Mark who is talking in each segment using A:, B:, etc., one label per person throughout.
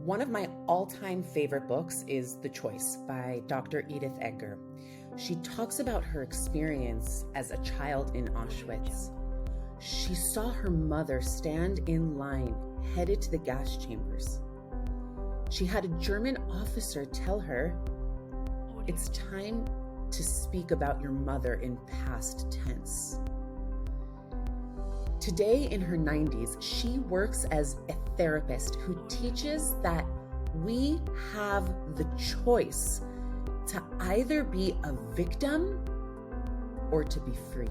A: One of my all-time favorite books is The Choice by Dr. Edith Eger. She talks about her experience as a child in Auschwitz. She saw her mother stand in line, headed to the gas chambers. She had a German officer tell her, "It's time to speak about your mother in past tense." Today, in her 90s, she works as a therapist who teaches that we have the choice to either be a victim or to be free.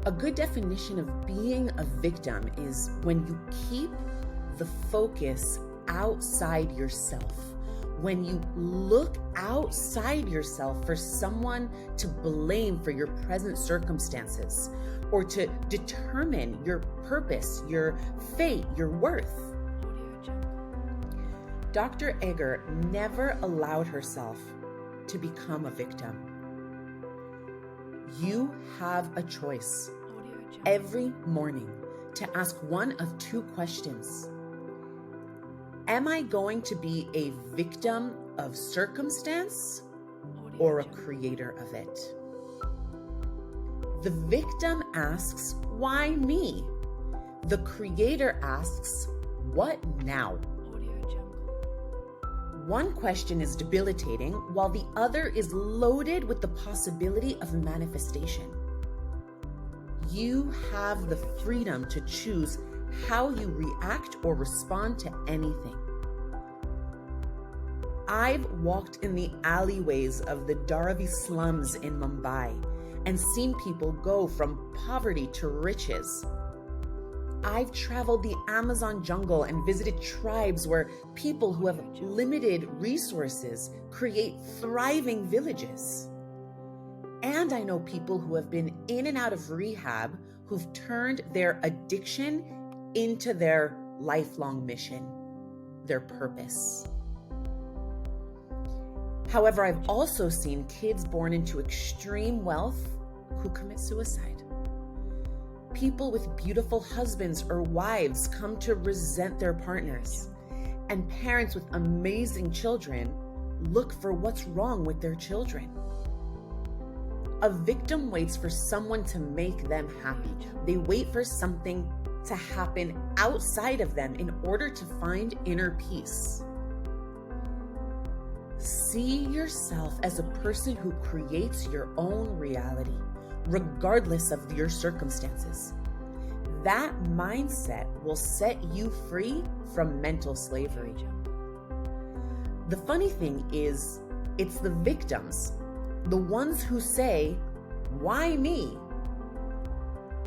A: A good definition of being a victim is when you keep the focus outside yourself, when you look outside yourself for someone to blame for your present circumstances, or to determine your purpose, your fate, your worth. Dr. Eger never allowed herself to become a victim. You have a choice every morning to ask one of two questions. Am I going to be a victim of circumstance or a creator of it? The victim asks, why me? The creator asks, what now? One question is debilitating, while the other is loaded with the possibility of manifestation. You have the freedom to choose how you react or respond to anything. I've walked in the alleyways of the Dharavi slums in Mumbai and seen people go from poverty to riches. I've traveled the Amazon jungle and visited tribes where people who have limited resources create thriving villages. And I know people who have been in and out of rehab who've turned their addiction into their lifelong mission, their purpose. However, I've also seen kids born into extreme wealth who commit suicide. People with beautiful husbands or wives come to resent their partners. And parents with amazing children look for what's wrong with their children. A victim waits for someone to make them happy. They wait for something to happen outside of them in order to find inner peace. See yourself as a person who creates your own reality, regardless of your circumstances. That mindset will set you free from mental slavery. The funny thing is, it's the victims, the ones who say, "Why me?"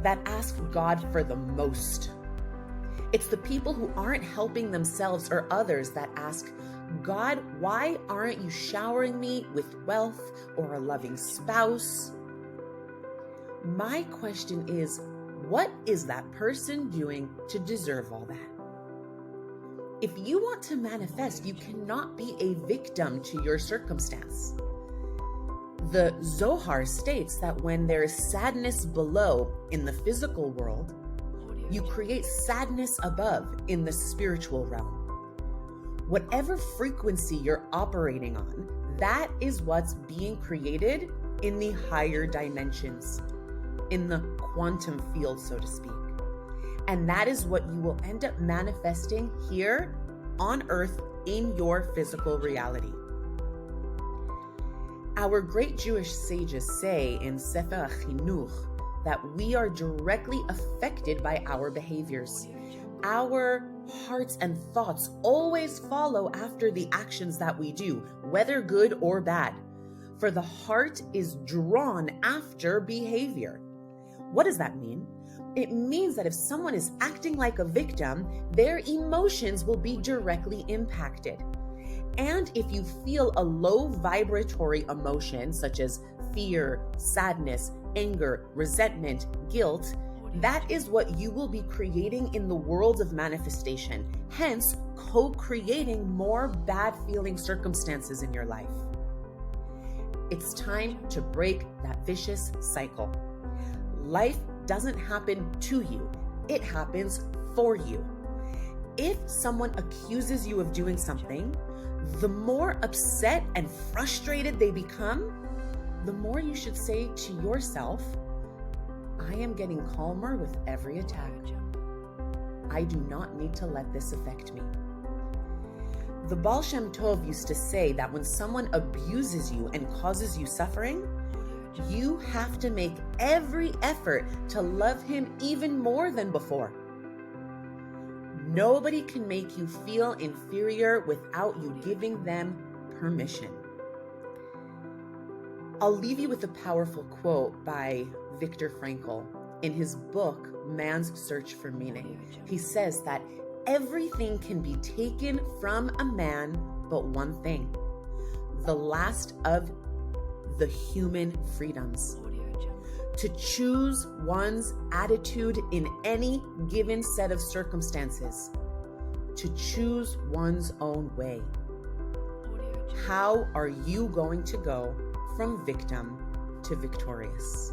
A: that ask God for the most. It's the people who aren't helping themselves or others that ask, "God, why aren't you showering me with wealth or a loving spouse?" My question is, what is that person doing to deserve all that? If you want to manifest, you cannot be a victim to your circumstance. The Zohar states that when there is sadness below in the physical world, you create sadness above in the spiritual realm. Whatever frequency you're operating on, that is what's being created in the higher dimensions, in the quantum field, so to speak. And that is what you will end up manifesting here on earth in your physical reality. Our great Jewish sages say in Sefer HaChinuch that we are directly affected by our behaviors. Our hearts and thoughts always follow after the actions that we do, whether good or bad. For the heart is drawn after behavior. What does that mean? It means that if someone is acting like a victim, their emotions will be directly impacted. And if you feel a low vibratory emotion, such as fear, sadness, anger, resentment, guilt, that is what you will be creating in the world of manifestation, hence co-creating more bad feeling circumstances in your life. It's time to break that vicious cycle. Life doesn't happen to you, it happens for you. If someone accuses you of doing something, the more upset and frustrated they become, the more you should say to yourself, I am getting calmer with every attack. I do not need to let this affect me. The Baal Shem Tov used to say that when someone abuses you and causes you suffering, you have to make every effort to love him even more than before. Nobody can make you feel inferior without you giving them permission. I'll leave you with a powerful quote by Viktor Frankl in his book, Man's Search for Meaning. He says that everything can be taken from a man but one thing, the last of the human freedoms. To choose one's attitude in any given set of circumstances, to choose one's own way. How are you going to go from victim to victorious?